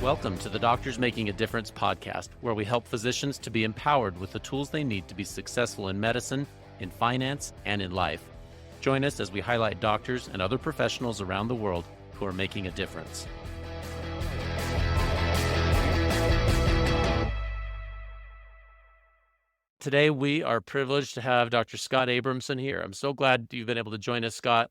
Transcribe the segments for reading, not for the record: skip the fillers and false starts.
Welcome to the Doctors Making a Difference podcast, where we help physicians to be empowered with the tools they need to be successful in medicine, in finance, and in life. Join us as we highlight doctors and other professionals around the world who are making a difference. Today, we are privileged to have Dr. Scott Abramson here. I'm so glad you've been able to join us, Scott.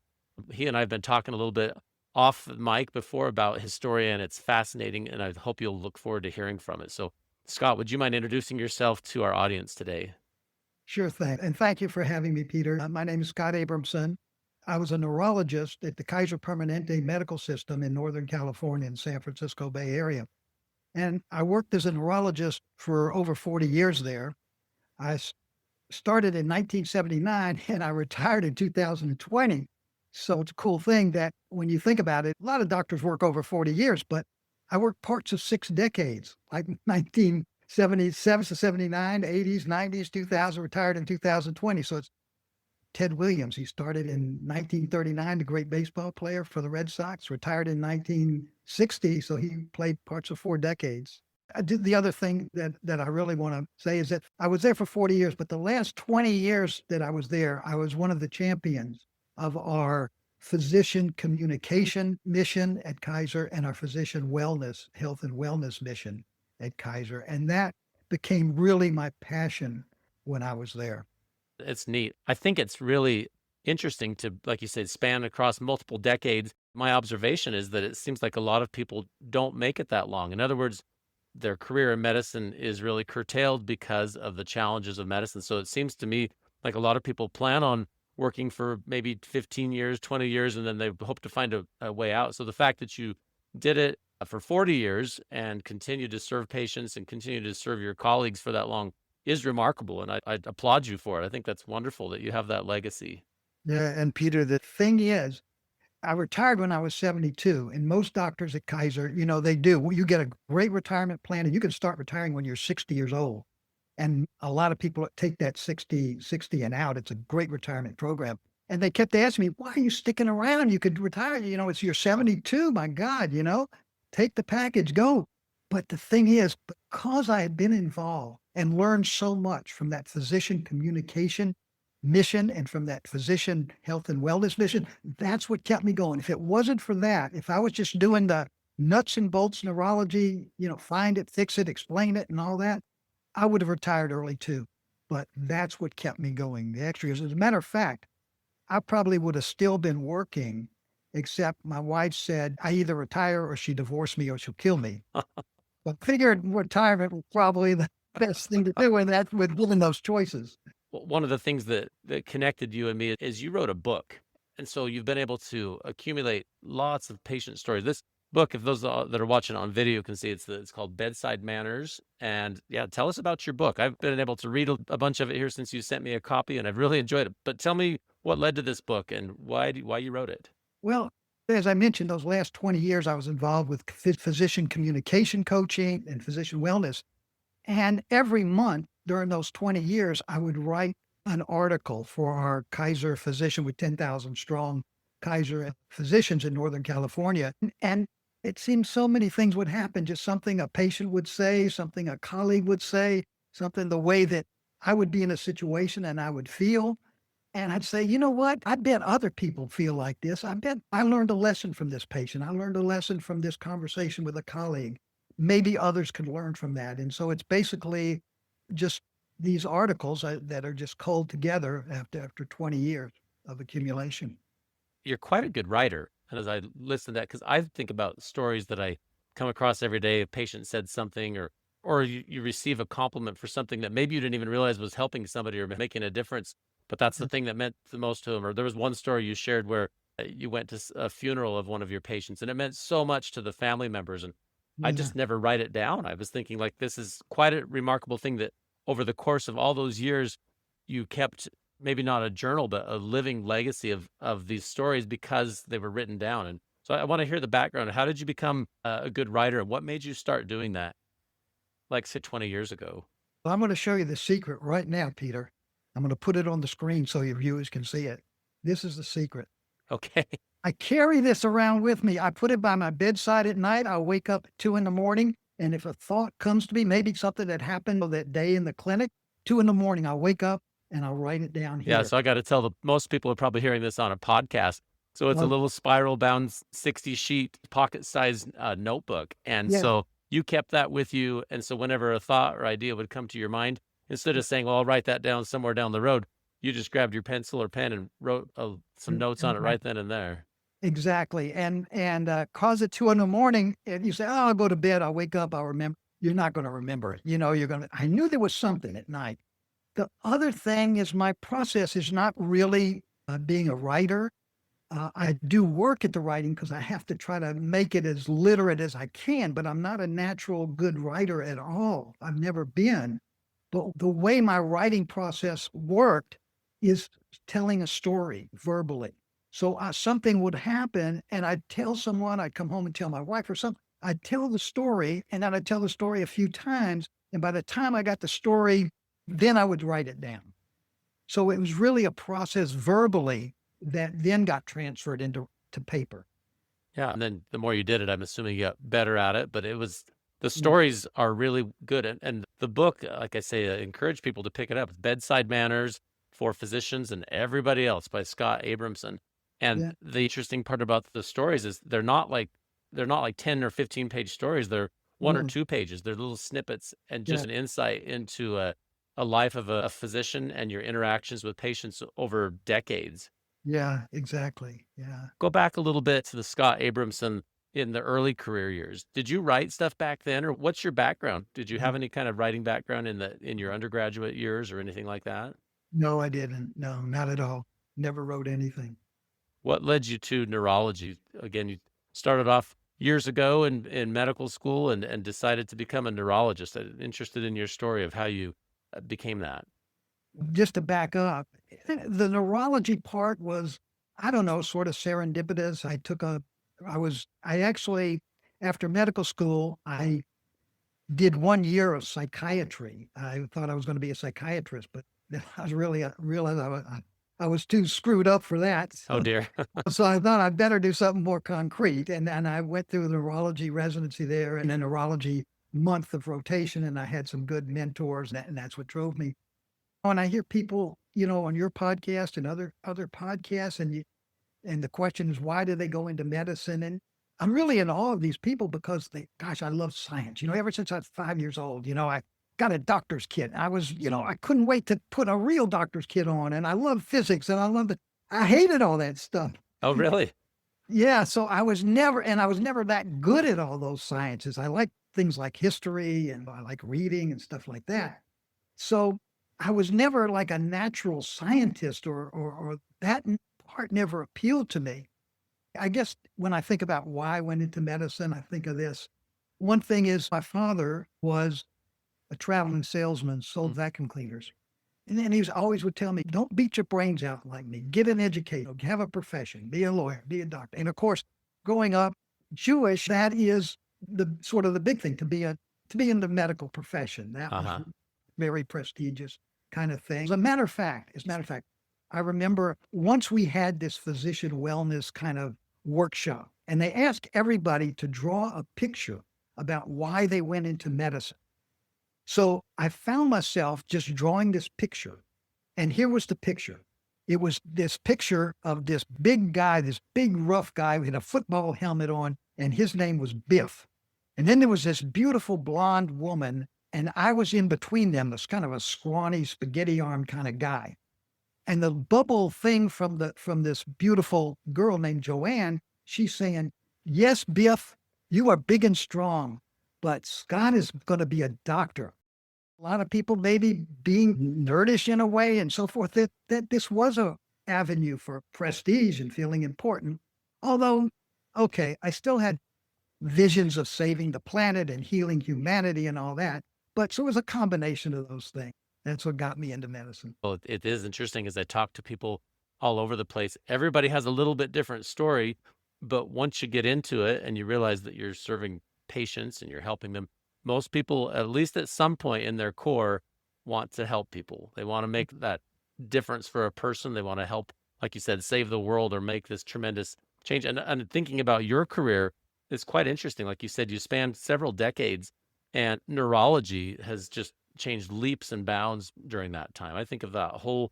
He and I have been talking a little bit off the mic before about his story, and it's fascinating, and I hope you'll look forward to hearing from it. So, Scott, would you mind introducing yourself to our audience today? Sure thing. And thank you for having me, Peter. My name is Scott Abramson. I was a neurologist at the Kaiser Permanente medical system in Northern California in San Francisco Bay Area. And I worked as a neurologist for over 40 years there. I started in 1979 and I retired in 2020. So it's a cool thing that when you think about it, a lot of doctors work over 40 years, but I worked parts of 6 decades, like 1977 to 79, 80s, 90s, 2000, retired in 2020. So it's Ted Williams. He started in 1939, the great baseball player for the Red Sox, retired in 1960. So he played parts of 4 decades. The other thing that I really want to say is that I was there for 40 years, but the last 20 years that I was there, I was one of the champions of our physician communication mission at Kaiser and our physician wellness, health and wellness mission at Kaiser. And that became really my passion when I was there. It's neat. I think it's really interesting to, like you said, span across multiple decades. My observation is that it seems like a lot of people don't make it that long. In other words, their career in medicine is really curtailed because of the challenges of medicine. So it seems to me like a lot of people plan on working for maybe 15 years, 20 years, and then they hope to find a way out. So the fact that you did it for 40 years and continue to serve patients and continue to serve your colleagues for that long is remarkable. And I applaud you for it. I think that's wonderful that you have that legacy. Yeah. And Peter, the thing is, I retired when I was 72, and most doctors at Kaiser, they do. Well, you get a great retirement plan, and you can start retiring when you're 60 years old. And a lot of people take that 60 and out. It's a great retirement program. And they kept asking me, why are you sticking around? You could retire, it's you're 72. My God, take the package, go. But the thing is, because I had been involved and learned so much from that physician communication mission and from that physician health and wellness mission, that's what kept me going. If it wasn't for that, if I was just doing the nuts and bolts neurology, find it, fix it, explain it and all that, I would have retired early too. But that's what kept me going, the extra years. As a matter of fact, I probably would have still been working, except my wife said, I either retire or she divorced me or she'll kill me. But I figured retirement was probably the best thing to do, and that's with given those choices. Well, one of the things that connected you and me is you wrote a book. And so you've been able to accumulate lots of patient stories. This book, if those that are watching on video can see, it's called Bedside Manners. And yeah, tell us about your book. I've been able to read a bunch of it here since you sent me a copy, and I've really enjoyed it. But tell me what led to this book and why you wrote it. Well, as I mentioned, those last 20 years, I was involved with physician communication coaching and physician wellness. And every month during those 20 years, I would write an article for our Kaiser physician with 10,000 strong Kaiser physicians in Northern California. And it seemed so many things would happen, just something a patient would say, something a colleague would say, something the way that I would be in a situation and I would feel. And I'd say, you know what? I bet other people feel like this. I bet I learned a lesson from this patient. I learned a lesson from this conversation with a colleague. Maybe others could learn from that. And so it's basically just these articles that are just culled together after 20 years of accumulation. You're quite a good writer. And as I listen to that, because I think about stories that I come across every day, a patient said something or you receive a compliment for something that maybe you didn't even realize was helping somebody or making a difference. But that's the thing that meant the most to them. Or there was one story you shared where you went to a funeral of one of your patients and it meant so much to the family members. And I just never write it down. I was thinking like, this is quite a remarkable thing that over the course of all those years, you kept maybe not a journal, but a living legacy of these stories because they were written down. And so I want to hear the background. How did you become a good writer? And what made you start doing that? Like say 20 years ago. Well, I'm going to show you the secret right now, Peter. I'm going to put it on the screen so your viewers can see it. This is the secret. Okay. I carry this around with me. I put it by my bedside at night. I'll wake up at 2 in the morning. And if a thought comes to me, maybe something that happened that day in the clinic, 2 in the morning, I'll wake up and I'll write it down Yeah, here. so I gotta tell the most people are probably hearing this on a podcast. So it's a Well, little spiral bound 60 sheet pocket sized notebook. And yeah, so you kept that with you. And so whenever a thought or idea would come to your mind, instead of saying, well, I'll write that down somewhere down the road, you just grabbed your pencil or pen and wrote some notes on it right then and there. exactly. And cause at 2 in the morning, and you say, "Oh, I'll go to bed. I'll wake up. I'll remember." You're not going to remember it. You're going to, I knew there was something at night. The other thing is my process is not really being a writer. I do work at the writing because I have to try to make it as literate as I can, but I'm not a natural good writer at all. I've never been. But the way my writing process worked is telling a story verbally. So something would happen and I'd tell someone, I'd come home and tell my wife or something. I'd tell the story and then I'd tell the story a few times. And by the time I got the story, then I would write it down. So it was really a process verbally that then got transferred into paper. Yeah. And then the more you did it, I'm assuming you got better at it. But it was the Yeah. stories are really good. And the book, like I say, encourage people to pick it up. It's Bedside Manners for Physicians and Everybody Else by Scott Abramson. And Yeah. the interesting part about the stories is they're not like 10 or 15 page stories. They're 1 or 2 pages. They're little snippets and Yeah. just an insight into a life of a physician and your interactions with patients over decades. Yeah. Exactly. Yeah. Go back a little bit to the Scott Abramson in the early career years. Did you write stuff back then, or what's your background? Did you have any kind of writing background in your undergraduate years or anything like that? No, I didn't. No, not at all. Never wrote anything. What led you to neurology? Again, you started off years ago in medical school and decided to become a neurologist. I'm interested in your story of how you became that. Just to back up, the neurology part was, I don't know, sort of serendipitous. I actually, after medical school, I did 1 year of psychiatry. I thought I was going to be a psychiatrist, but I was really, realized I was too screwed up for that. Oh dear. So I thought I'd better do something more concrete. And I went through the neurology residency there and a neurology month of rotation. And I had some good mentors. And that's what drove me. When I hear people, on your podcast and other podcasts, and the question is, why do they go into medicine? And I'm really in awe of these people because gosh, I love science. Ever since I was 5 years old, I got a doctor's kit. I couldn't wait to put a real doctor's kit on. And I love physics and I hated all that stuff. Oh really? Yeah. So I was never that good at all those sciences. I like things like history and I like reading and stuff like that. So I was never like a natural scientist or that part never appealed to me. I guess when I think about why I went into medicine, I think of this. One thing is my father was a traveling salesman, sold Mm. vacuum cleaners. And then always would tell me, don't beat your brains out like me. Get an education, have a profession, be a lawyer, be a doctor. And of course, growing up Jewish, that is the sort of the big thing to be in the medical profession. That was Uh-huh. very prestigious kind of thing. As a matter of fact, I remember once we had this physician wellness kind of workshop, and they asked everybody to draw a picture about why they went into medicine. So I found myself just drawing this picture. And here was the picture. It was this picture of this big guy, this big rough guy with a football helmet on, and his name was Biff. And then there was this beautiful blonde woman, and I was in between them, this kind of a scrawny, spaghetti arm kind of guy. And the bubble thing from this beautiful girl named Joanne, she's saying, "Yes, Biff, you are big and strong, but Scott is going to be a doctor." A lot of people maybe being nerdish in a way and so forth, that this was a avenue for prestige and feeling important. Although, okay, I still had visions of saving the planet and healing humanity and all that. But so it was a combination of those things. That's what got me into medicine. Well, it is interesting as I talk to people all over the place. Everybody has a little bit different story, but once you get into it and you realize that you're serving patients and you're helping them, most people, at least at some point in their core, want to help people. They want to make that difference for a person. They want to help like you said, save the world or make this tremendous change. And thinking about your career is quite interesting. Like you said, you spanned several decades, and neurology has just changed leaps and bounds during that time. I think of that whole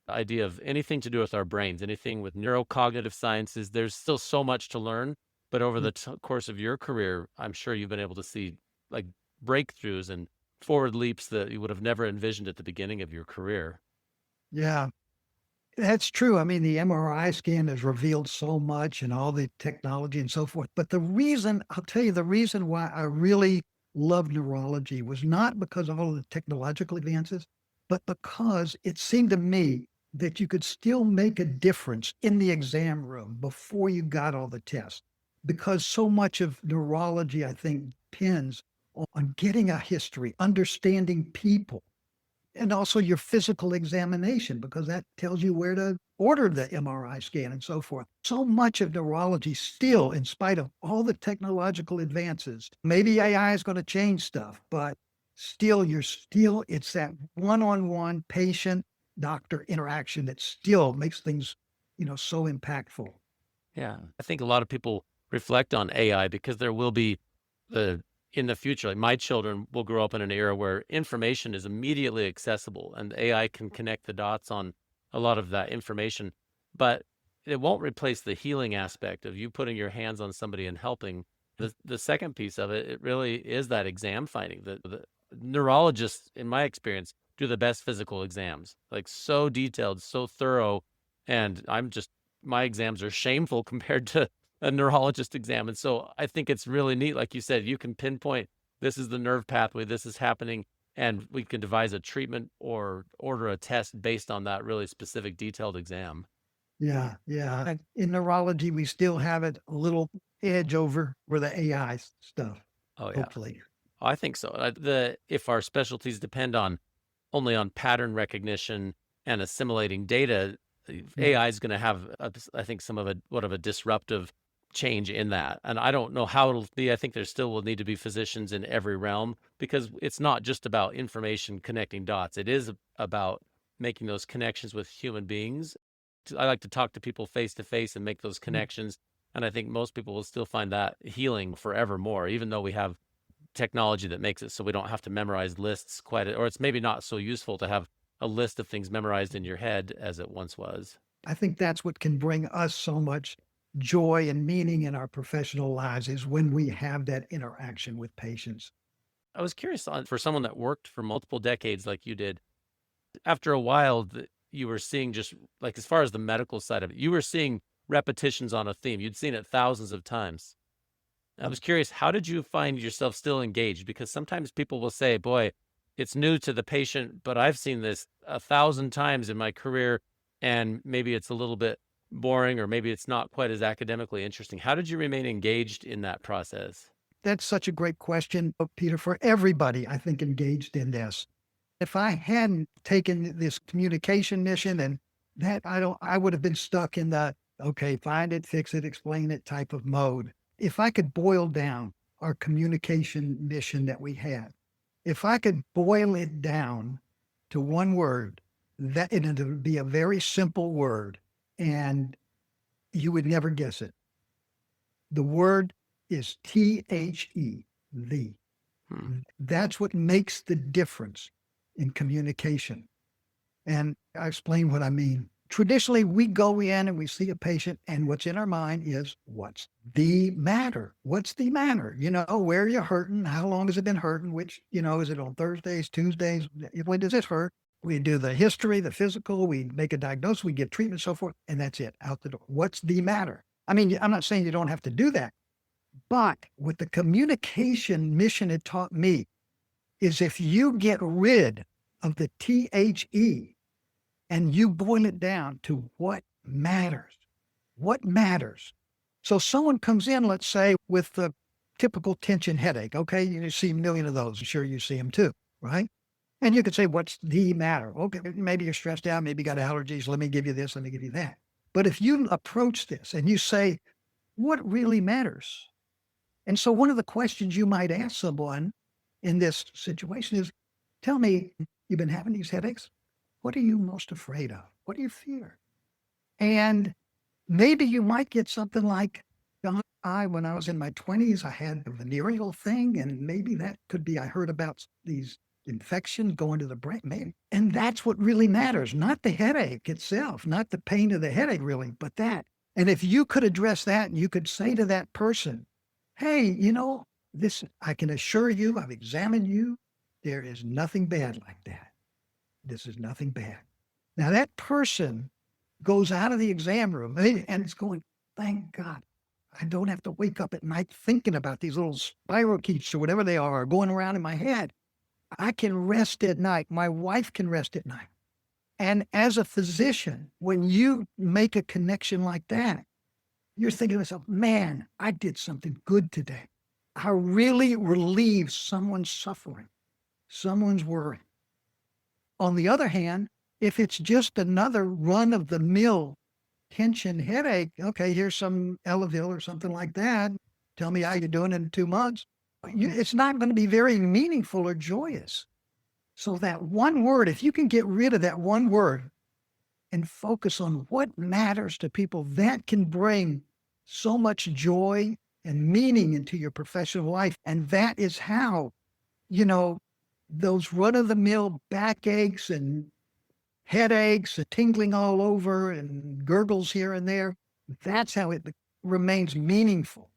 idea of anything to do with our brains, anything with neurocognitive sciences. There's still so much to learn, but over the course of your career, I'm sure you've been able to see like breakthroughs and forward leaps that you would have never envisioned at the beginning of your career. Yeah, that's true. I mean, the MRI scan has revealed so much and all the technology and so forth. But I'll tell you, the reason why I really loved neurology was not because of all the technological advances, but because it seemed to me that you could still make a difference in the exam room before you got all the tests. Because so much of neurology, I think, depends on getting a history, understanding people, and also your physical examination, because that tells you where to order the MRI scan and so forth. So much of neurology still, in spite of all the technological advances, maybe AI is going to change stuff, but it's that one-on-one patient doctor interaction that still makes things, so impactful. Yeah. I think a lot of people reflect on AI because there will be the in the future, like my children will grow up in an era where information is immediately accessible and AI can connect the dots on a lot of that information, but it won't replace the healing aspect of you putting your hands on somebody and helping. The second piece of it, it really is that exam finding. The neurologists, in my experience, do the best physical exams, like so detailed, so thorough. And my exams are shameful compared to a neurologist exam. And so I think it's really neat. Like you said, you can pinpoint this is the nerve pathway, this is happening, and we can devise a treatment or order a test based on that really specific, detailed exam. Yeah, yeah. And in neurology, we still have it a little edge over where the AI stuff, Oh yeah, hopefully. I think so. The if our specialties depend on only on pattern recognition and assimilating data, Yeah. AI is going to have, I think, some of a what of a disruptive change in that. And I don't know how it'll be. I think there still will need to be physicians in every realm because it's not just about information connecting dots. It is about making those connections with human beings. I like to talk to people face to face and make those Mm. connections. And I think most people will still find that healing forevermore, even though we have technology that makes it so we don't have to memorize lists or it's maybe not so useful to have a list of things memorized in your head as it once was. I think that's what can bring us so much joy and meaning in our professional lives is when we have that interaction with patients. I was curious for someone that worked for multiple decades like you did, after a while you were seeing just like as far as the medical side of it, you were seeing repetitions on a theme. You'd seen it thousands of times. I was curious, how did you find yourself still engaged? Because sometimes people will say, boy, it's new to the patient, but I've seen this 1,000 times in my career, and maybe it's a little bit boring, or maybe it's not quite as academically interesting. How did you remain engaged in that process? That's such a great question, Peter, for everybody, I think, engaged in this. If I hadn't taken this communication mission and I would have been stuck in the, okay, find it, fix it, explain it type of mode. If I could boil down our communication mission that we had, if I could boil it down to one word, that it would be a very simple word and you would never guess it. The word is the. Hmm. That's what makes the difference in communication. And I explain what I mean. Traditionally, we go in and we see a patient, and what's in our mind is, what's the matter? What's the matter? Where are you hurting? How long has it been hurting? Which, is it on Thursdays, Tuesdays? When does it hurt? We do the history, the physical, we make a diagnosis, we give treatment, so forth, and that's it, out the door. What's the matter? I mean, I'm not saying you don't have to do that, but what the communication mission had taught me is if you get rid of the THE and you boil it down to what matters. So someone comes in, let's say, with the typical tension headache. Okay, you see a million of those. I'm sure you see them too, right? And you could say, what's the matter? Okay, maybe you're stressed out. Maybe you got allergies. Let me give you this. Let me give you that. But if you approach this and you say, what really matters? And so one of the questions you might ask someone in this situation is, tell me, you've been having these headaches? What are you most afraid of? What do you fear? And maybe you might get something like, when I was in my 20s, I had a venereal thing, and maybe that could be, I heard about these infections going to the brain. Maybe. And that's what really matters, not the headache itself, not the pain of the headache, really, but that. And if you could address that and you could say to that person, hey, this, I can assure you, I've examined you. There is nothing bad like that. This is nothing bad. Now, that person goes out of the exam room and it's going, thank God. I don't have to wake up at night thinking about these little spirochetes or whatever they are going around in my head. I can rest at night. My wife can rest at night. And as a physician, when you make a connection like that, you're thinking to yourself, man, I did something good today. I really relieved someone's suffering, someone's worry. On the other hand, if it's just another run-of-the-mill tension headache, okay, here's some Elavil or something like that. Tell me how you're doing in 2 months. It's not going to be very meaningful or joyous. So that one word, if you can get rid of that one word and focus on what matters to people, that can bring so much joy and meaning into your professional life. And that is how, those run-of-the-mill backaches and headaches, and tingling all over and gurgles here and there, that's how it remains meaningful.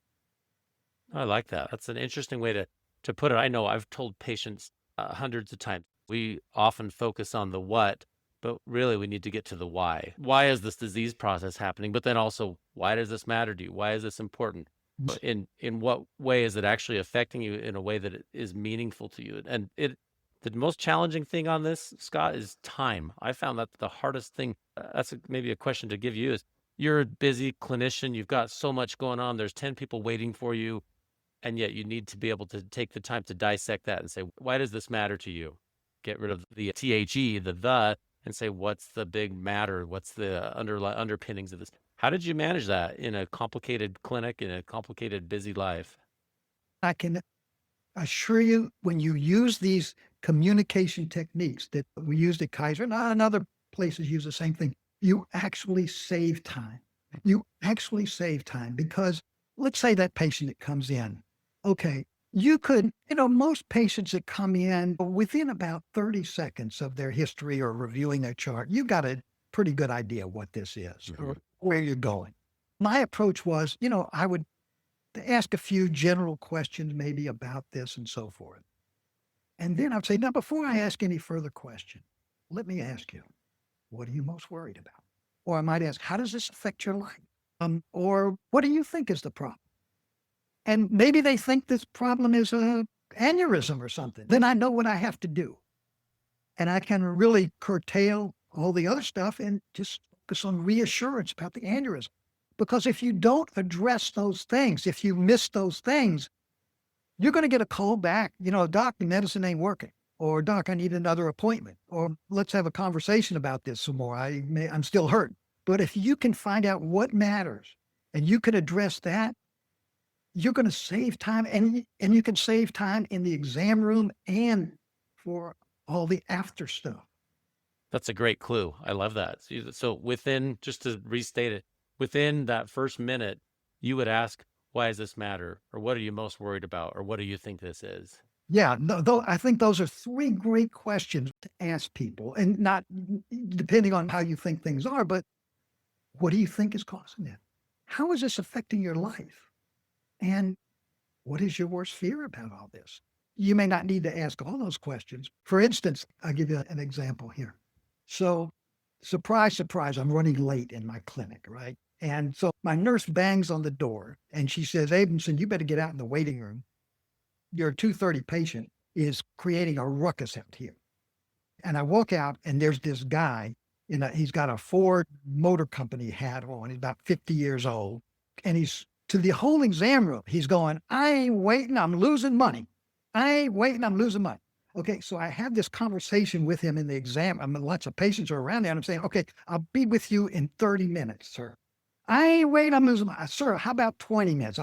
I like that. That's an interesting way to put it. I know I've told patients hundreds of times, we often focus on the what, but really we need to get to the why. Why is this disease process happening? But then also, why does this matter to you? Why is this important? In what way is it actually affecting you in a way that it is meaningful to you? And the most challenging thing on this, Scott, is time. I found that the hardest thing, maybe a question to give you is, you're a busy clinician. You've got so much going on. There's 10 people waiting for you. And yet you need to be able to take the time to dissect that and say, why does this matter to you? Get rid of the THE, and say, what's the big matter? What's the underpinnings of this? How did you manage that in a complicated clinic, in a complicated, busy life? I can assure you, when you use these communication techniques that we used at Kaiser and other places use the same thing, you actually save time. You actually save time because let's say that patient that comes in, okay, you could, most patients that come in within about 30 seconds of their history or reviewing their chart, you got a pretty good idea what this is or where you're going. My approach was, I would ask a few general questions maybe about this and so forth. And then I'd say, now, before I ask any further question, let me ask you, what are you most worried about? Or I might ask, how does this affect your life? Or what do you think is the problem? And maybe they think this problem is a aneurysm or something. Then I know what I have to do. And I can really curtail all the other stuff and just focus on reassurance about the aneurysm. Because if you don't address those things, if you miss those things, you're going to get a call back. Doc, the medicine ain't working. Or, doc, I need another appointment. Or, let's have a conversation about this some more. I'm still hurt. But if you can find out what matters and you can address that, you're going to save time, and you can save time in the exam room and for all the after stuff. That's a great clue. I love that. So within, just to restate it, within that first minute, you would ask, why does this matter? Or what are you most worried about? Or what do you think this is? Yeah, I think those are 3 great questions to ask people, and not depending on how you think things are, but what do you think is causing it? How is this affecting your life? And what is your worst fear about all this? You may not need to ask all those questions. For instance, I'll give you an example here. So, surprise, surprise, I'm running late in my clinic, right? And so my nurse bangs on the door and she says, Abramson, you better get out in the waiting room. Your 2:30 patient is creating a ruckus out here. And I walk out and there's this guy, he's got a Ford Motor Company hat on. He's about 50 years old. And he's to the whole exam room. He's going, I ain't waiting. I'm losing money. I ain't waiting. I'm losing money. Okay. So I had this conversation with him in the exam. Lots of patients are around there. And I'm saying, okay, I'll be with you in 30 minutes, sir. I ain't waiting. I'm losing money. Sir, how about 20 minutes?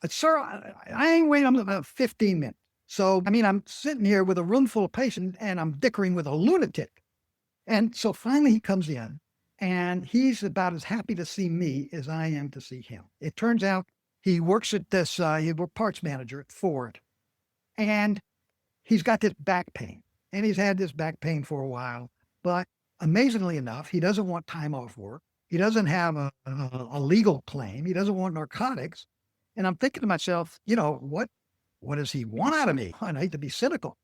Sir, I ain't waiting. I'm about 15 minutes. So, I'm sitting here with a room full of patients and I'm dickering with a lunatic. And so finally he comes in And he's about as happy to see me as I am to see him. It turns out he works at this, he was parts manager at Ford, and he's got this back pain. And he's had this back pain for a while. But amazingly enough, he doesn't want time off work. He doesn't have a legal claim. He doesn't want narcotics. And I'm thinking to myself, what does he want out of me? And I hate to be cynical.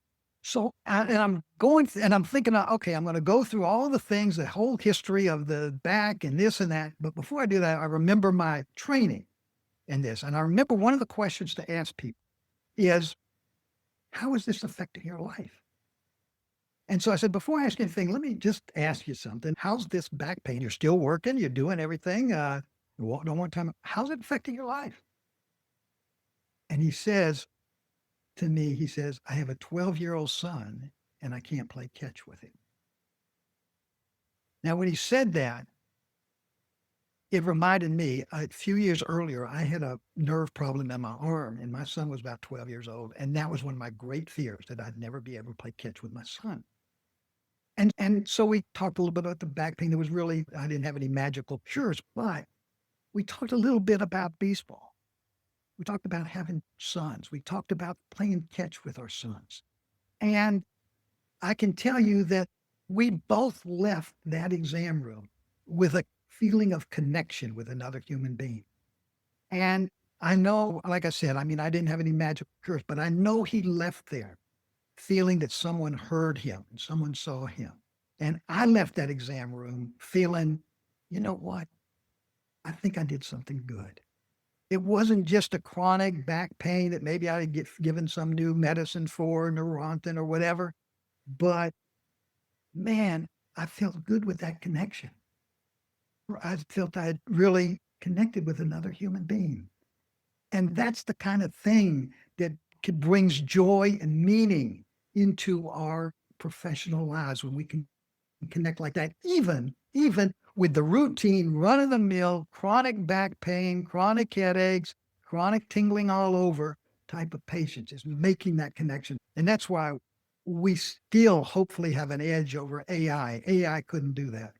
So, and I'm going, and I'm thinking, okay, I'm going to go through all the things, the whole history of the back and this and that. But before I do that, I remember my training in this. And I remember one of the questions to ask people is, how is this affecting your life? And so I said, before I ask anything, let me just ask you something. How's this back pain? You're still working, you're doing everything. Don't want time. How's it affecting your life? And he says to me, he says, I have a 12-year-old son and I can't play catch with him. Now, when he said that, it reminded me a few years earlier, I had a nerve problem in my arm and my son was about 12 years old. And that was one of my great fears, that I'd never be able to play catch with my son. And so we talked a little bit about the back pain. I didn't have any magical cures, but we talked a little bit about baseball. We talked about having sons. We talked about playing catch with our sons. And I can tell you that we both left that exam room with a feeling of connection with another human being. And I know, like I said, I mean, I didn't have any magical cures, but I know he left there feeling that someone heard him and someone saw him. And I left that exam room feeling, you know what? I think I did something good. It wasn't just a chronic back pain that maybe I'd get given some new medicine for, Neurontin or whatever. But man, I felt good with that connection. I felt I had really connected with another human being. And that's the kind of thing that brings joy and meaning into our professional lives, when we can connect like that, even with the routine, run-of-the-mill, chronic back pain, chronic headaches, chronic tingling all over type of patients, is making that connection. And that's why we still hopefully have an edge over AI. AI couldn't do that.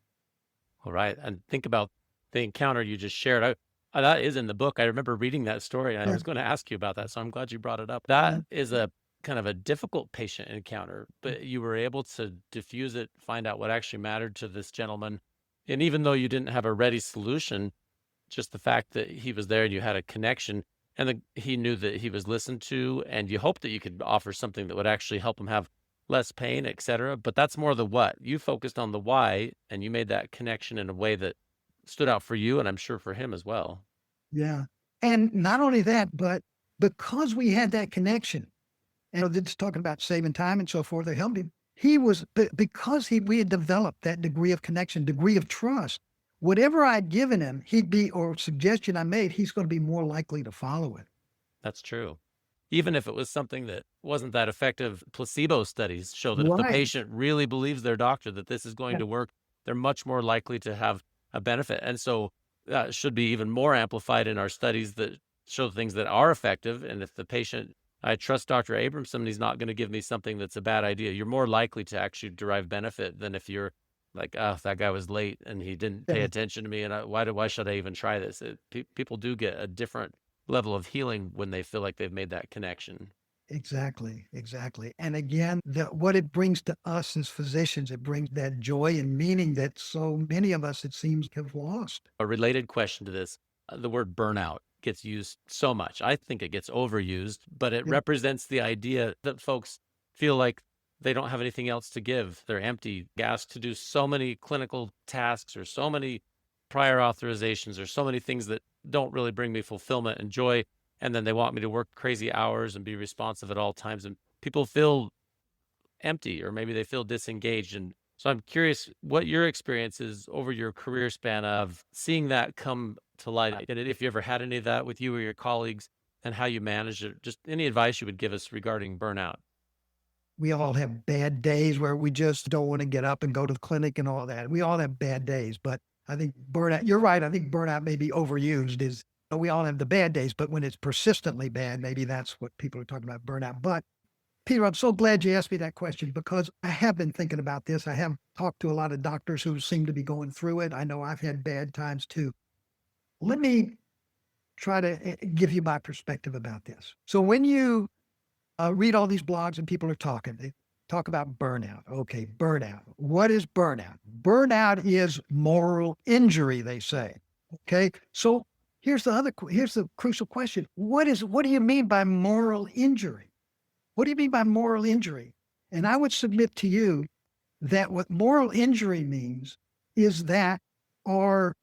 All right. And think about the encounter you just shared. That is in the book. I remember reading that story, and I Yeah. was going to ask you about that. So I'm glad you brought it up. Yeah. That is a kind of a difficult patient encounter, but you were able to diffuse it, find out what actually mattered to this gentleman. And even though you didn't have a ready solution, just the fact that he was there and you had a connection, and he knew that he was listened to, and you hoped that you could offer something that would actually help him have less pain, et cetera. But that's more the what. You focused on the why, and you made that connection in a way that stood out for you, and I'm sure for him as well. Yeah. And not only that, but because we had that connection, and it's talking about saving time and so forth, they helped him. Because we had developed that degree of connection, degree of trust, whatever I'd given him, or suggestion I made, he's going to be more likely to follow it. That's true. Even if it was something that wasn't that effective, placebo studies show that if the Right. patient really believes their doctor that this is going Yeah. to work, they're much more likely to have a benefit. And so that should be even more amplified in our studies that show things that are effective. And if the patient, I trust Dr. Abramson, and he's not going to give me something that's a bad idea, you're more likely to actually derive benefit than if you're like, oh, that guy was late and he didn't pay Yeah. attention to me. And why should I even try this? People do get a different level of healing when they feel like they've made that connection. Exactly. Exactly. And again, what it brings to us as physicians, it brings that joy and meaning that so many of us, it seems, have lost. A related question to this, the word burnout gets used so much. I think it gets overused, but it Yeah. represents the idea that folks feel like they don't have anything else to give. They're empty, asked to do so many clinical tasks or so many prior authorizations or so many things that don't really bring me fulfillment and joy. And then they want me to work crazy hours and be responsive at all times. And people feel empty, or maybe they feel disengaged. And so I'm curious what your experience is over your career span of seeing that come to light. And if you ever had any of that with you or your colleagues, and how you managed it, just any advice you would give us regarding burnout. We all have bad days where we just don't want to get up and go to the clinic and all that. We all have bad days, but I think burnout, you're right. I think burnout may be overused. We all have the bad days, but when it's persistently bad, maybe that's what people are talking about, burnout. But Peter, I'm so glad you asked me that question because I have been thinking about this. I have talked to a lot of doctors who seem to be going through it. I know I've had bad times too. Let me try to give you my perspective about this. So when you read all these blogs and people are talking, they talk about burnout. Okay, burnout. What is burnout? Burnout is moral injury, they say. Okay, so here's the crucial question. What do you mean by moral injury? What do you mean by moral injury? And I would submit to you that what moral injury means is that our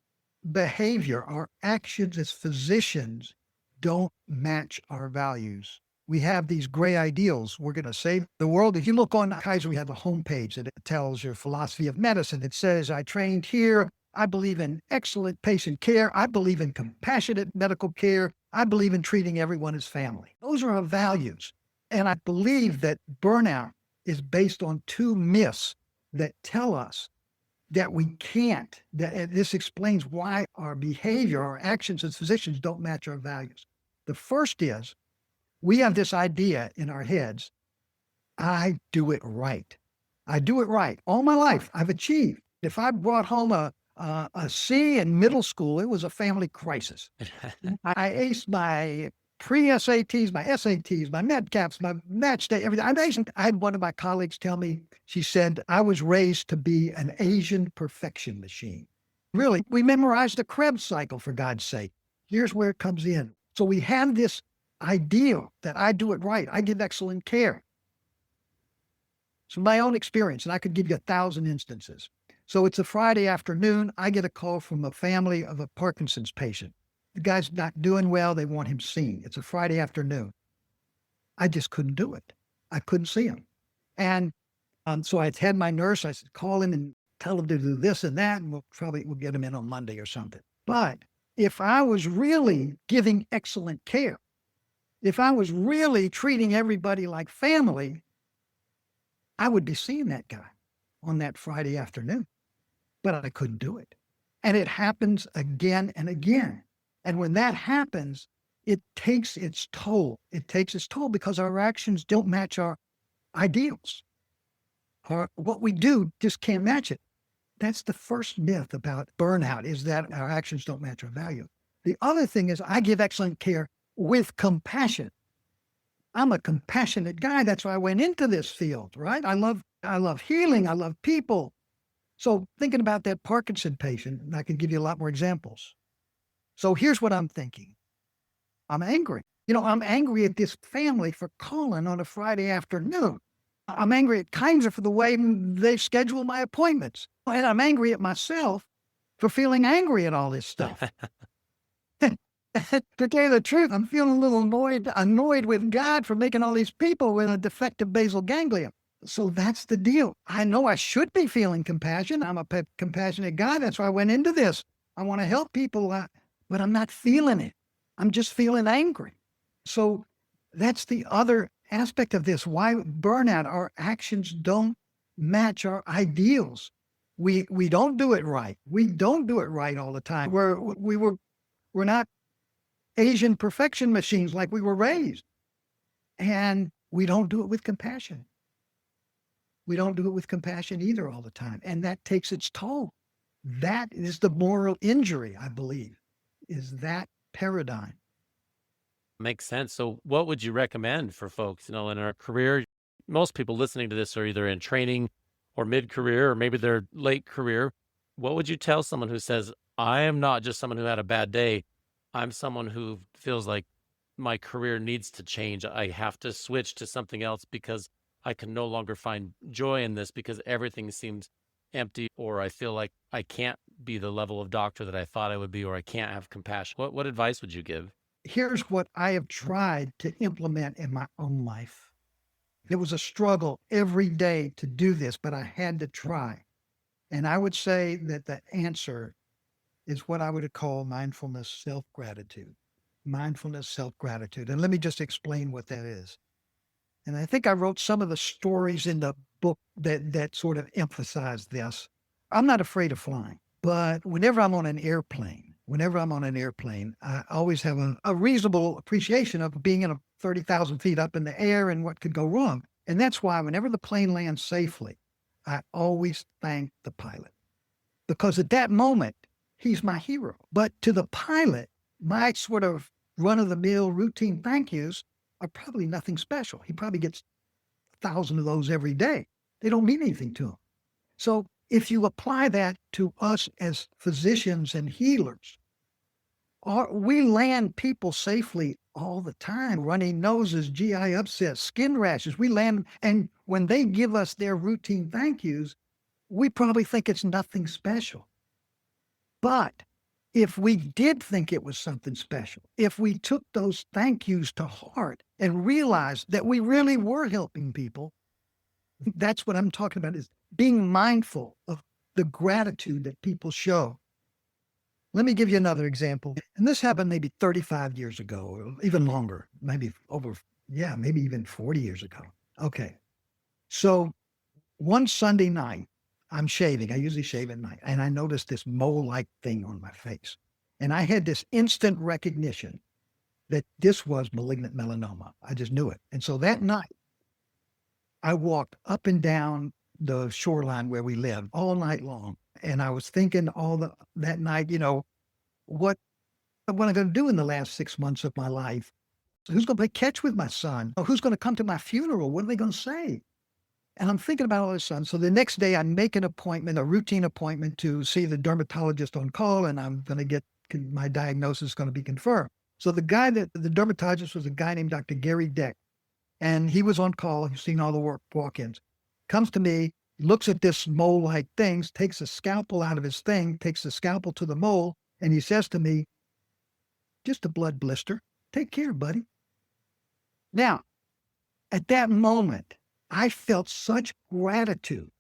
behavior, our actions as physicians don't match our values. We have these gray ideals. We're going to save the world. If you look on Kaiser, we have a homepage that tells your philosophy of medicine. It says, I trained here. I believe in excellent patient care. I believe in compassionate medical care. I believe in treating everyone as family. Those are our values. And I believe that burnout is based on two myths that tell us that we can't, that this explains why our behavior, our actions as physicians don't match our values. The first is we have this idea in our heads, I do it right. I do it right. All my life, I've achieved. If I brought home a C in middle school, it was a family crisis. I aced my pre-SATs, my SATs, my MedCaps, my match day, everything. I had one of my colleagues tell me, she said, I was raised to be an Asian perfection machine. Really, we memorized the Krebs cycle, for God's sake. Here's where it comes in. So we have this ideal that I do it right. I give excellent care. So my own experience, and I could give you 1,000 instances. So it's a Friday afternoon. I get a call from a family of a Parkinson's patient. The guy's not doing well. They want him seen. It's a Friday afternoon. I just couldn't do it. I couldn't see him. And so I had my nurse. I said, call him and tell him to do this and that, and we'll get him in on Monday or something. But if I was really giving excellent care, if I was really treating everybody like family, I would be seeing that guy on that Friday afternoon. But I couldn't do it. And it happens again and again. And when that happens, it takes its toll. It takes its toll because our actions don't match our ideals. What we do just can't match it. That's the first myth about burnout, is that our actions don't match our value. The other thing is I give excellent care with compassion. I'm a compassionate guy. That's why I went into this field, right? I love healing. I love people. So thinking about that Parkinson patient, and I can give you a lot more examples. So here's what I'm thinking. I'm angry. I'm angry at this family for calling on a Friday afternoon. I'm angry at Kaiser for the way they schedule my appointments. And I'm angry at myself for feeling angry at all this stuff. To tell you the truth, I'm feeling a little annoyed with God for making all these people with a defective basal ganglia. So that's the deal. I know I should be feeling compassion. I'm a compassionate guy. That's why I went into this. I want to help people, but I'm not feeling it. I'm just feeling angry. So that's the other aspect of this. Why burnout? Our actions don't match our ideals. We don't do it right. We don't do it right all the time. We're not Asian perfection machines like we were raised. And we don't do it with compassion. We don't do it with compassion either all the time. And that takes its toll. That is the moral injury, I believe, is that paradigm. Makes sense. So what would you recommend for folks, in our career? Most people listening to this are either in training or mid-career, or maybe they're late career. What would you tell someone who says, I am not just someone who had a bad day. I'm someone who feels like my career needs to change. I have to switch to something else because I can no longer find joy in this because everything seems empty, or I feel like I can't be the level of doctor that I thought I would be, or I can't have compassion. What advice would you give? Here's what I have tried to implement in my own life. It was a struggle every day to do this, but I had to try. And I would say that the answer is what I would call mindfulness self-gratitude. Mindfulness self-gratitude. And let me just explain what that is. And I think I wrote some of the stories in the book that sort of emphasize this. I'm not afraid of flying, but whenever I'm on an airplane, I always have a reasonable appreciation of being in a 30,000 feet up in the air and what could go wrong. And that's why whenever the plane lands safely, I always thank the pilot because at that moment, he's my hero. But to the pilot, my sort of run of the mill routine thank yous are probably nothing special. He probably gets 1,000 of those every day. They don't mean anything to him. So if you apply that to us as physicians and healers, we land people safely all the time. Runny noses, GI upset, skin rashes. We land, and when they give us their routine thank yous, we probably think it's nothing special. But if we did think it was something special, if we took those thank yous to heart and realized that we really were helping people, that's what I'm talking about, is being mindful of the gratitude that people show. Let me give you another example. And this happened maybe 35 years ago, or even longer, maybe maybe even 40 years ago. Okay. So one Sunday night, I'm shaving. I usually shave at night. And I noticed this mole-like thing on my face. And I had this instant recognition that this was malignant melanoma. I just knew it. And so that night, I walked up and down the shoreline where we lived all night long. And I was thinking that night, what am I going to do in the last 6 months of my life? Who's going to play catch with my son? Who's going to come to my funeral? What are they going to say? And I'm thinking about all this stuff. So the next day I make an appointment, a routine appointment to see the dermatologist on call, and I'm going to get my diagnosis is going to be confirmed. So the dermatologist was a guy named Dr. Gary Deck, and he was on call. He's seen all the walk-ins. Comes to me, looks at this mole-like things, takes a scalpel out of his thing, takes the scalpel to the mole, and he says to me, "Just a blood blister. Take care, buddy." Now, at that moment, I felt such gratitude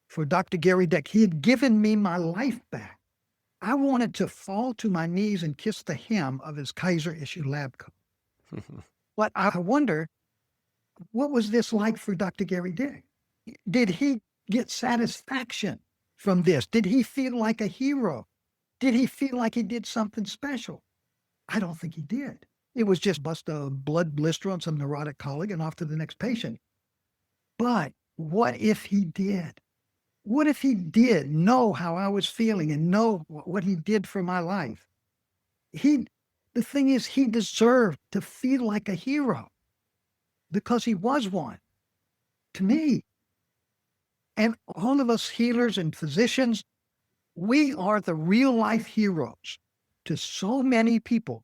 for Dr. Gary Deck. He had given me my life back. I wanted to fall to my knees and kiss the hem of his Kaiser issue lab coat. But I wonder, what was this like for Dr. Gary Deck? Did he get satisfaction from this? Did he feel like a hero? Did he feel like he did something special? I don't think he did. It was just bust a blood blister on some neurotic colleague and off to the next patient. But what if he did? What if he did know how I was feeling and know what he did for my life? The thing is, he deserved to feel like a hero because he was one to me. And all of us healers and physicians, we are the real life heroes to so many people.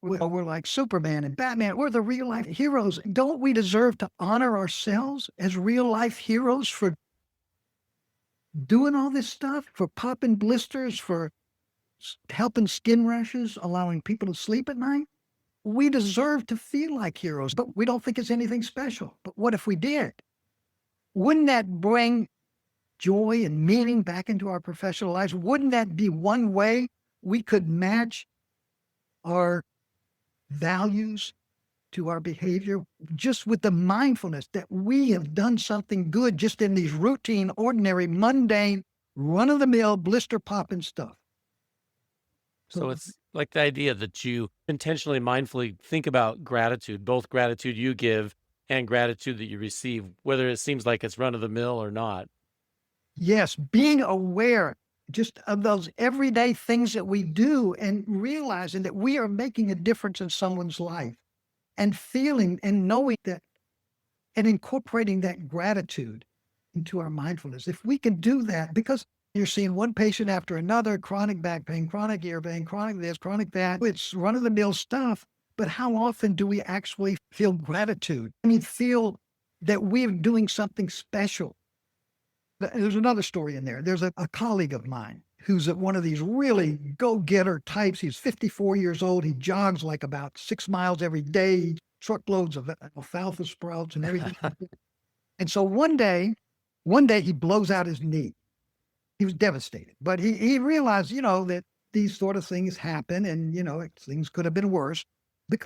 We're like Superman and Batman. We're the real life heroes. Don't we deserve to honor ourselves as real life heroes for doing all this stuff, for popping blisters, for helping skin rashes, allowing people to sleep at night? We deserve to feel like heroes, but we don't think it's anything special. But what if we did? Wouldn't that bring joy and meaning back into our professional lives? Wouldn't that be one way we could match our values to our behavior, just with the mindfulness that we have done something good just in these routine, ordinary, mundane, run-of-the-mill, blister-popping stuff? So it's like the idea that you intentionally, mindfully think about gratitude, both gratitude you give and gratitude that you receive, whether it seems like it's run-of-the-mill or not. Yes, being aware just of those everyday things that we do and realizing that we are making a difference in someone's life and feeling and knowing that and incorporating that gratitude into our mindfulness. If we can do that, because you're seeing one patient after another, chronic back pain, chronic ear pain, chronic this, chronic that, it's run-of-the-mill stuff. But how often do we actually feel gratitude? I mean, feel that we're doing something special. There's another story in there. There's a colleague of mine who's one of these really go-getter types. He's 54 years old. He jogs like about 6 miles every day, truckloads of alfalfa sprouts and everything. And so one day he blows out his knee. He was devastated, but he realized, that these sort of things happen and, things could have been worse.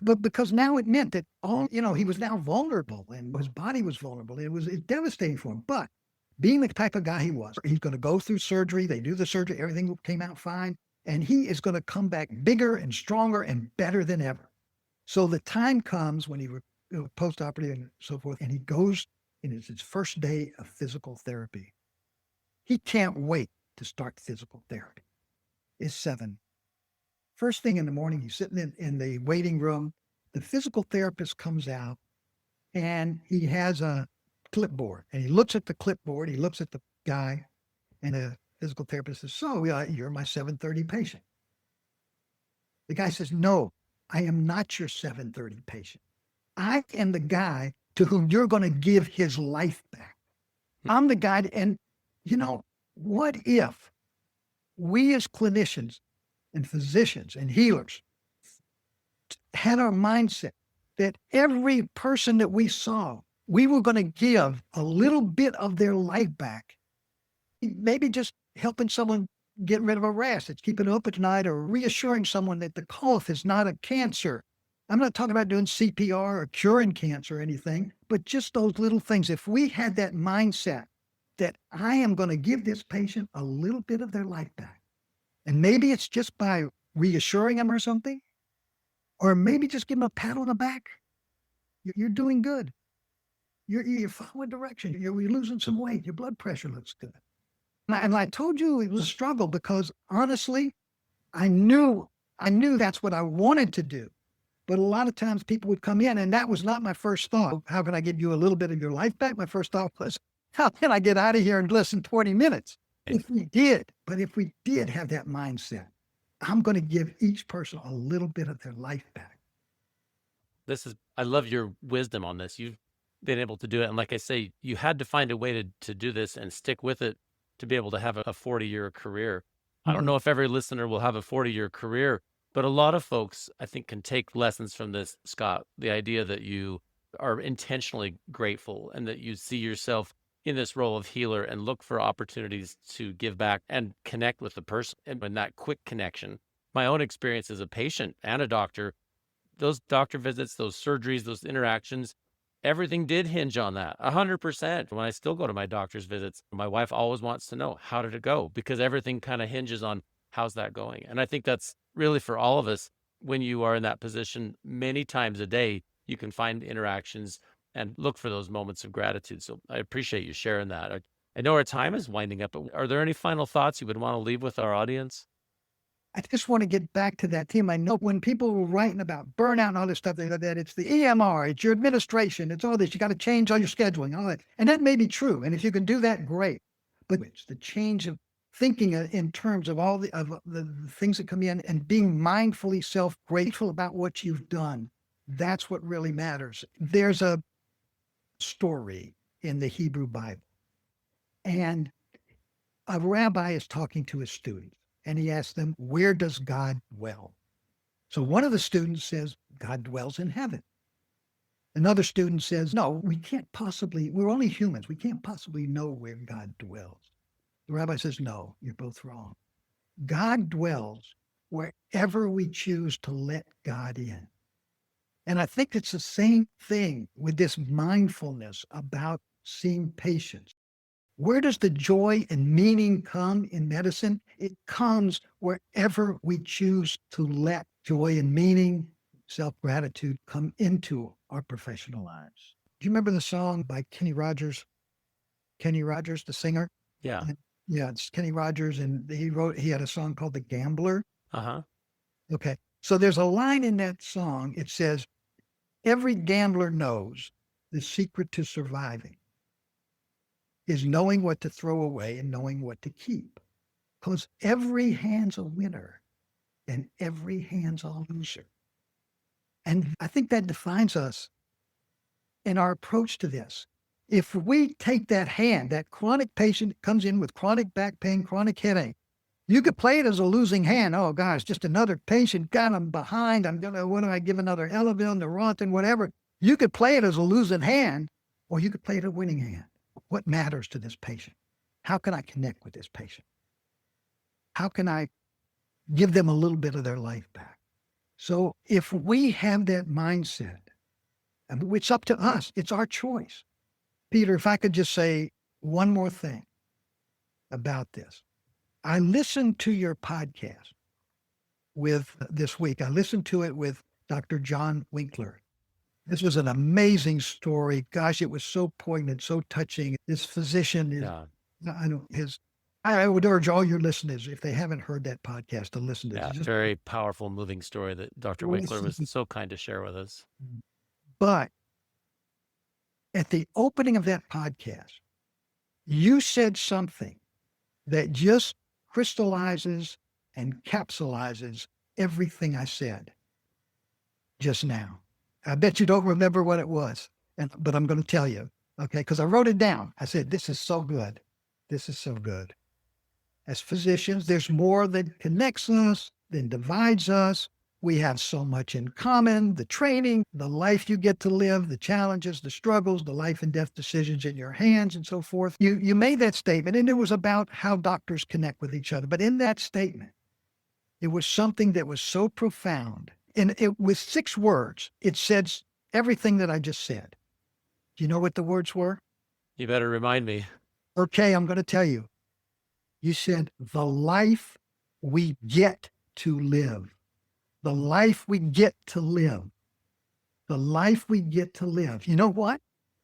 But because now it meant that he was now vulnerable and his body was vulnerable. It's devastating for him. But being the type of guy he was, he's going to go through surgery. They do the surgery. Everything came out fine. And he is going to come back bigger and stronger and better than ever. So the time comes when post-operative and so forth, and he goes, and it's his first day of physical therapy. He can't wait to start physical therapy. It's 7. First thing in the morning, he's sitting in the waiting room. The physical therapist comes out and he has a clipboard, and he looks at the clipboard. He looks at the guy, and the physical therapist says, "So you're my 7:30 patient." The guy says, "No, I am not your 7:30 patient. I am the guy to whom you're going to give his life back. I'm the guy." And you know, what if we as clinicians and physicians and healers had our mindset that every person that we saw, we were going to give a little bit of their life back? Maybe just helping someone get rid of a rash that's keeping them up at night, or reassuring someone that the cough is not a cancer. I'm not talking about doing CPR or curing cancer or anything, but just those little things. If we had that mindset that I am going to give this patient a little bit of their life back, and maybe it's just by reassuring them or something, or maybe just give them a pat on the back. You're doing good. You're following direction. You're losing some weight. Your blood pressure looks good. And I told you it was a struggle because honestly, I knew that's what I wanted to do. But a lot of times people would come in, and that was not my first thought. How can I give you a little bit of your life back? My first thought was, how can I get out of here in less than 20 minutes? If we did have that mindset, I'm going to give each person a little bit of their life back. I love your wisdom on this. You've been able to do it. And like I say, you had to find a way to do this and stick with it to be able to have a 40-year career. I don't know if every listener will have a 40-year career, but a lot of folks, I think, can take lessons from this, Scott. The idea that you are intentionally grateful and that you see yourself in this role of healer and look for opportunities to give back and connect with the person. And in that quick connection, my own experience as a patient and a doctor, those doctor visits, those surgeries, those interactions, everything did hinge on that 100%. When I still go to my doctor's visits, my wife always wants to know, how did it go? Because everything kind of hinges on how's that going. And I think that's really for all of us. When you are in that position many times a day, you can find interactions and look for those moments of gratitude. So I appreciate you sharing that. I know our time is winding up, but are there any final thoughts you would want to leave with our audience? I just want to get back to that theme. I know when people were writing about burnout and all this stuff, that it's the EMR, it's your administration, it's all this. You got to change all your scheduling, all that. And that may be true. And if you can do that, great. But it's the change of thinking in terms of all the things that come in, and being mindfully self-grateful about what you've done. That's what really matters. There's a story in the Hebrew Bible, and a rabbi is talking to his students. And he asked them, where does God dwell? So one of the students says, God dwells in heaven. Another student says, no, we're only humans. We can't possibly know where God dwells. The rabbi says, no, you're both wrong. God dwells wherever we choose to let God in. And I think it's the same thing with this mindfulness about seeing patients. Where does the joy and meaning come in medicine? It comes wherever we choose to let joy and meaning, self-gratitude come into our professional lives. Do you remember the song by Kenny Rogers? Kenny Rogers, the singer? Yeah. Yeah, it's Kenny Rogers, and he had a song called The Gambler. Uh-huh. Okay. So there's a line in that song. It says, every gambler knows the secret to surviving is knowing what to throw away and knowing what to keep. Because every hand's a winner and every hand's a loser. And I think that defines us in our approach to this. If we take that hand, that chronic patient comes in with chronic back pain, chronic headache, you could play it as a losing hand. Oh gosh, just another patient, God, I'm behind. What do I give another Elavil, Neurontin, whatever. You could play it as a losing hand, or you could play it a winning hand. What matters to this patient? How can I connect with this patient? How can I give them a little bit of their life back? So if we have that mindset, and it's up to us, it's our choice. Peter, if I could just say one more thing about this. I listened to your podcast with this week. I listened to it with Dr. John Winkler. This was an amazing story. Gosh, it was so poignant, so touching. This physician is, Yeah. I know his, I would urge all your listeners, if they haven't heard that podcast, to listen to it. Yeah. Just Very powerful, moving story that Dr. Winkler was listen. so kind to share with us. But at the opening of that podcast, you said something that just crystallizes and capsulizes everything I said just now. I bet you don't remember what it was, but I'm going to tell you, okay? Because I wrote it down. I said, this is so good. This is so good. As physicians, there's more that connects us than divides us. We have so much in common: the training, the life you get to live, the challenges, the struggles, the life and death decisions in your hands, and so forth. You made that statement, and it was about how doctors connect with each other. But in that statement, it was something that was so profound. And with 6 words, it said everything that I just said. Do you know what the words were? You better remind me. Okay, I'm going to tell you. You said, the life we get to live. The life we get to live. The life we get to live. You know what?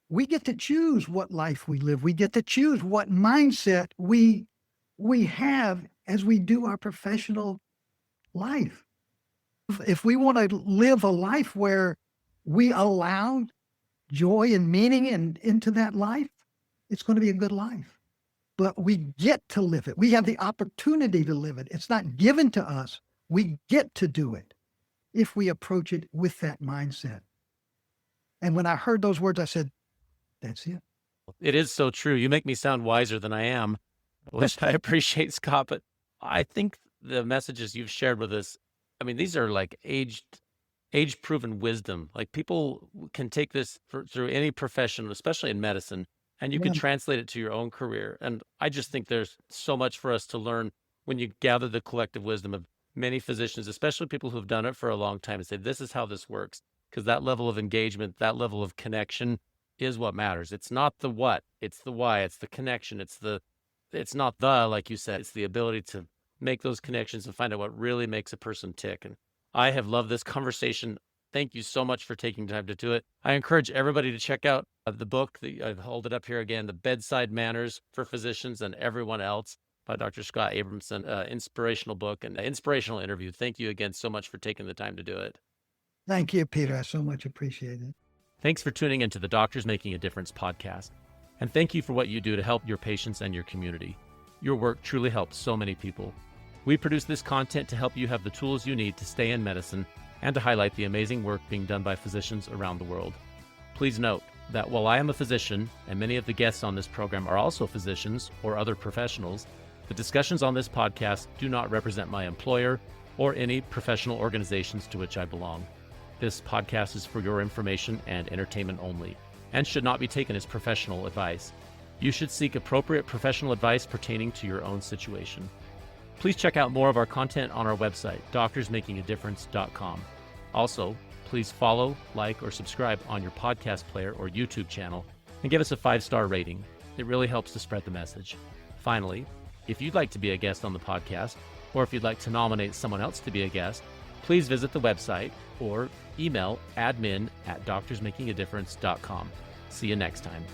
We get to choose what life we live. We get to choose what mindset we have as we do our professional life. If we want to live a life where we allow joy and meaning into that life, it's going to be a good life. But we get to live it. We have the opportunity to live it. It's not given to us. We get to do it if we approach it with that mindset. And when I heard those words, I said, that's it. It is so true. You make me sound wiser than I am, which I appreciate, Scott. But I think the messages you've shared with us, I mean, these are like age-proven wisdom. Like, people can take this through any profession, especially in medicine, and you can translate it to your own career. And I just think there's so much for us to learn when you gather the collective wisdom of many physicians, especially people who've done it for a long time, and say, this is how this works. Because that level of engagement, that level of connection is what matters. It's not the what, it's the why, it's the connection. It's not like you said, it's the ability to make those connections and find out what really makes a person tick. And I have loved this conversation. Thank you so much for taking time to do it. I encourage everybody to check out the book. I've hold it up here again, The Bedside Manners for Physicians and Everyone Else by Dr. Scott Abramson. Inspirational book and inspirational interview. Thank you again so much for taking the time to do it. Thank you, Peter. I so much appreciate it. Thanks for tuning into the Doctors Making a Difference podcast. And thank you for what you do to help your patients and your community. Your work truly helps so many people. We produce this content to help you have the tools you need to stay in medicine and to highlight the amazing work being done by physicians around the world. Please note that while I am a physician, and many of the guests on this program are also physicians or other professionals, the discussions on this podcast do not represent my employer or any professional organizations to which I belong. This podcast is for your information and entertainment only, and should not be taken as professional advice. You should seek appropriate professional advice pertaining to your own situation. Please check out more of our content on our website, doctorsmakingadifference.com. Also, please follow, like, or subscribe on your podcast player or YouTube channel, and give us a 5-star rating. It really helps to spread the message. Finally, if you'd like to be a guest on the podcast, or if you'd like to nominate someone else to be a guest, please visit the website or email admin@doctorsmakingadifference.com. See you next time.